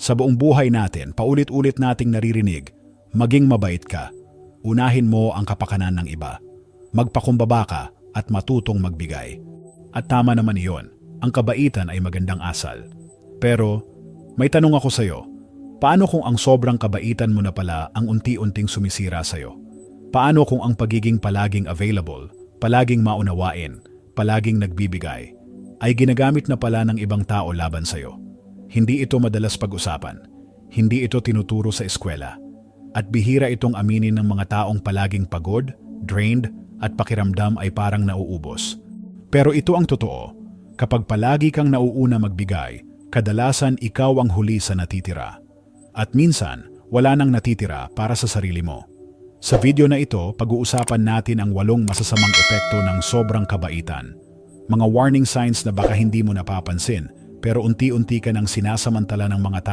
Sa buong buhay natin, paulit-ulit nating naririnig, maging mabait ka. Unahin mo ang kapakanan ng iba. Magpakumbaba ka at matutong magbigay. At tama naman iyon, ang kabaitan ay magandang asal. Pero, may tanong ako sa'yo, paano kung ang sobrang kabaitan mo na pala ang unti-unting sumisira sa'yo? Paano kung ang pagiging palaging available, palaging maunawain, palaging nagbibigay, ay ginagamit na pala ng ibang tao laban sa'yo? Hindi ito madalas pag-usapan, hindi ito tinuturo sa eskwela, at bihira itong aminin ng mga taong palaging pagod, drained, at pakiramdam ay parang nauubos. Pero ito ang totoo, kapag palagi kang nauuna magbigay, kadalasan ikaw ang huli sa natitira. At minsan, wala nang natitira para sa sarili mo. Sa video na ito, pag-uusapan natin ang 8 masasamang epekto ng sobrang kabaitan. Mga warning signs na baka hindi mo napapansin, pero unti-unti ka nang sinasamantala ng mga tao